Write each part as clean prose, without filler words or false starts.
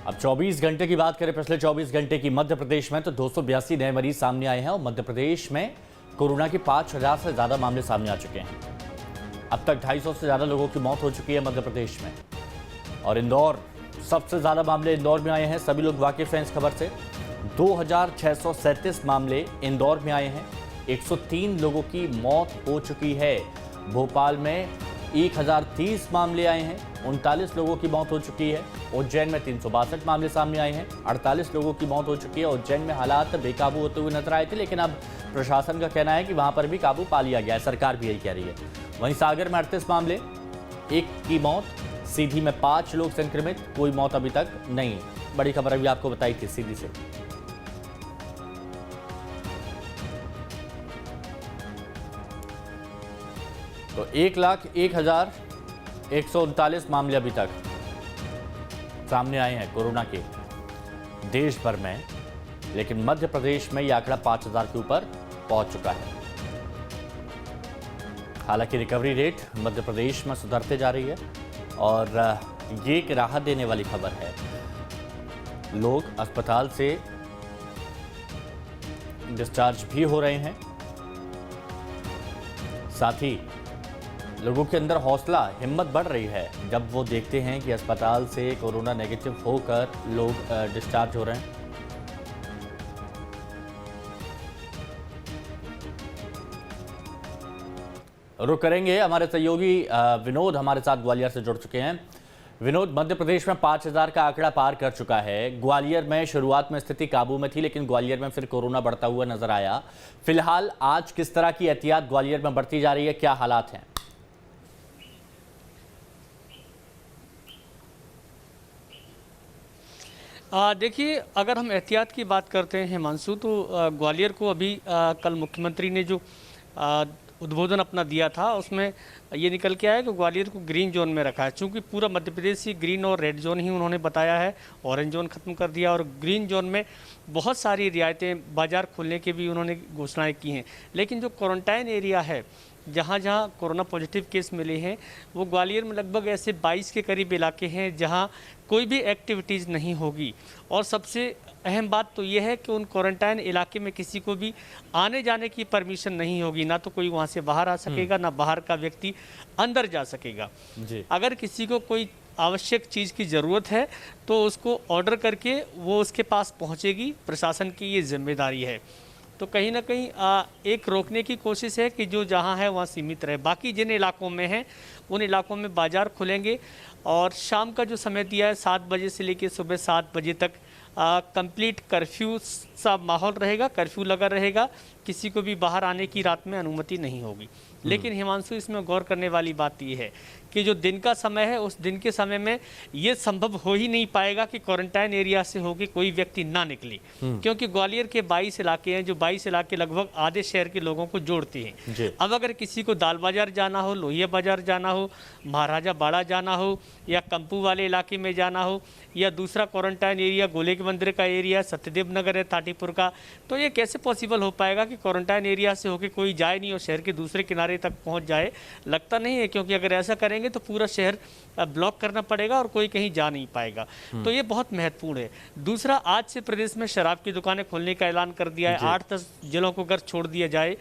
अब 24 घंटे की बात करें, पिछले 24 घंटे की मध्य प्रदेश में तो 282 नए मरीज सामने आए हैं और मध्य प्रदेश में कोरोना के 5000 से ज़्यादा मामले सामने आ चुके हैं। अब तक 250 से ज़्यादा लोगों की मौत हो चुकी है मध्य प्रदेश में। और इंदौर, सबसे ज़्यादा मामले इंदौर में आए हैं। सभी लोग वाकिफ हैं इस खबर से। 2637 मामले इंदौर में आए हैं। 103 लोगों की मौत हो चुकी है। भोपाल में 1030 मामले आए हैं, 39 लोगों की मौत हो चुकी है। उज्जैन में 362 मामले सामने आए हैं, 48 लोगों की मौत हो चुकी है। उज्जैन में हालात बेकाबू होते हुए नजर आए थे, लेकिन अब प्रशासन का कहना है कि वहां पर भी काबू पा लिया गया है। सरकार भी यही कह रही है। वहीं सागर में 38 मामले, 1 की मौत। सीधी में 5 लोग संक्रमित, कोई मौत अभी तक नहीं। बड़ी खबर अभी आपको बताई थी सीधी से। तो 1,01,139 मामले अभी तक सामने आए हैं कोरोना के देश भर में, लेकिन मध्य प्रदेश में यह आंकड़ा 5000 के ऊपर पहुंच चुका है। हालांकि रिकवरी रेट मध्य प्रदेश में सुधरते जा रही है और ये एक राहत देने वाली खबर है। लोग अस्पताल से डिस्चार्ज भी हो रहे हैं, साथ ही लोगों के अंदर हौसला, हिम्मत बढ़ रही है जब वो देखते हैं कि अस्पताल से कोरोना नेगेटिव होकर लोग डिस्चार्ज हो रहे हैं। रुक करेंगे, हमारे सहयोगी विनोद हमारे साथ ग्वालियर से जुड़ चुके हैं। विनोद, मध्य प्रदेश में 5000 का आंकड़ा पार कर चुका है। ग्वालियर में शुरुआत में स्थिति काबू में थी, लेकिन ग्वालियर में फिर कोरोना बढ़ता हुआ नजर आया। फिलहाल आज किस तरह की एहतियात ग्वालियर में बढ़ती जा रही है, क्या हालात हैं? देखिए, अगर हम एहतियात की बात करते हैं हिमांशु, तो ग्वालियर को अभी कल मुख्यमंत्री ने जो उद्बोधन अपना दिया था, उसमें ये निकल के आया कि ग्वालियर को ग्रीन जोन में रखा है। चूंकि पूरा मध्य प्रदेश ही ग्रीन और रेड जोन ही उन्होंने बताया है, ऑरेंज जोन खत्म कर दिया। और ग्रीन जोन में बहुत सारी रियायतें, बाजार खोलने की भी उन्होंने घोषणाएं की हैं। लेकिन जो क्वारंटाइन एरिया है, जहाँ जहाँ कोरोना पॉजिटिव केस मिले हैं, वो ग्वालियर में लगभग ऐसे 22 के करीब इलाके हैं जहाँ कोई भी एक्टिविटीज़ नहीं होगी। और सबसे अहम बात तो ये है कि उन क्वारंटाइन इलाके में किसी को भी आने जाने की परमिशन नहीं होगी। ना तो कोई वहाँ से बाहर आ सकेगा, ना बाहर का व्यक्ति अंदर जा सकेगा जी। अगर किसी को कोई आवश्यक चीज़ की ज़रूरत है तो उसको ऑर्डर करके वो उसके पास पहुँचेगी। प्रशासन की ये जिम्मेदारी है। तो कहीं ना कहीं एक रोकने की कोशिश है कि जो जहां है वहां सीमित रहे। बाकी जिन इलाकों में हैं उन इलाकों में बाजार खुलेंगे और शाम का जो समय दिया है 7 बजे से लेकर सुबह 7 बजे तक कंप्लीट कर्फ्यू सा माहौल रहेगा। कर्फ्यू लगा रहेगा, किसी को भी बाहर आने की रात में अनुमति नहीं होगी। लेकिन हिमांशु, इसमें गौर करने वाली बात यह है कि जो दिन का समय है, उस दिन के समय में ये संभव हो ही नहीं पाएगा कि क्वारंटाइन एरिया से होकर कोई व्यक्ति ना निकले, क्योंकि ग्वालियर के 22 इलाके हैं, जो 22 इलाके लगभग आधे शहर के लोगों को जोड़ते हैं। अब अगर किसी को दाल बाजार जाना हो, लोहिया बाजार जाना हो, महाराजा बाड़ा जाना हो, या कंपू वाले इलाके में जाना हो, या दूसरा क्वारंटाइन एरिया गोले के मंदिर का एरिया, सत्यदेव नगर है ताटीपुर का, तो ये कैसे पॉसिबल हो पाएगा कि क्वारंटाइन एरिया से होकर कोई जाए नहीं और शहर के दूसरे किनारे तक पहुंच जाए? लगता नहीं है, क्योंकि अगर ऐसा करेंगे तो पूरा शहर ब्लॉक करना पड़ेगा और कोई कहीं जा नहीं पाएगा। तो ये बहुत महत्वपूर्ण है। दूसरा, आज से प्रदेश में शराब की दुकानें खोलने का ऐलान कर दिया है। 8-10 जिलों को अगर छोड़ दिया जाए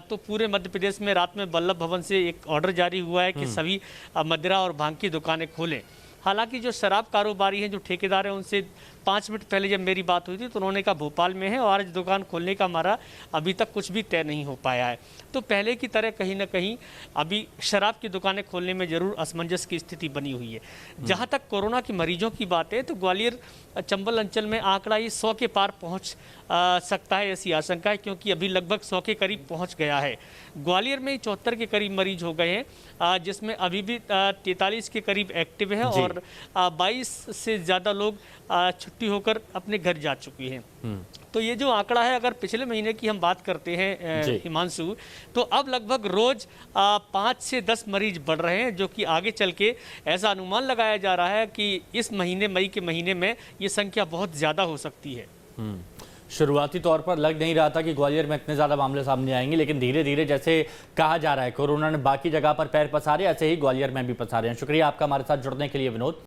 तो पूरे मध्य प्रदेश में रात में वल्लभ भवन से एक ऑर्डर जारी हुआ है कि सभी मदिरा और भांग की दुकानें खोलें। हालांकि जो शराब कारोबारी हैं, जो ठेकेदार हैं, उनसे 5 मिनट पहले जब मेरी बात हुई थी तो उन्होंने कहा भोपाल में है और आज दुकान खोलने का हमारा अभी तक कुछ भी तय नहीं हो पाया है। तो पहले की तरह कहीं ना कहीं अभी शराब की दुकानें खोलने में ज़रूर असमंजस की स्थिति बनी हुई है। जहां तक कोरोना के मरीजों की बात है, तो ग्वालियर चंबल अंचल में आंकड़ा ये 100 के पार पहुंच सकता है, ऐसी आशंका है, क्योंकि अभी लगभग 100 के करीब पहुंच गया है। ग्वालियर में 74 के करीब मरीज हो गए हैं, जिसमें अभी भी 43 के करीब एक्टिव है और 22 से ज़्यादा लोग छुट्टी होकर अपने घर जा चुकी हैं। तो ये जो आंकड़ा है, अगर पिछले महीने की हम बात करते हैं हिमांशु, तो अब लगभग रोज 5 से 10 मरीज बढ़ रहे हैं, जो कि आगे चल के ऐसा अनुमान लगाया जा रहा है कि इस महीने, मई के महीने में ये संख्या बहुत ज़्यादा हो सकती है। शुरुआती तौर पर लग नहीं रहा था कि ग्वालियर में इतने ज़्यादा मामले सामने आएंगे, लेकिन धीरे धीरे जैसे कहा जा रहा है कोरोना ने बाकी जगह पर पैर पसारे, ऐसे ही ग्वालियर में भी पसारे हैं। शुक्रिया आपका हमारे साथ जुड़ने के लिए विनोद।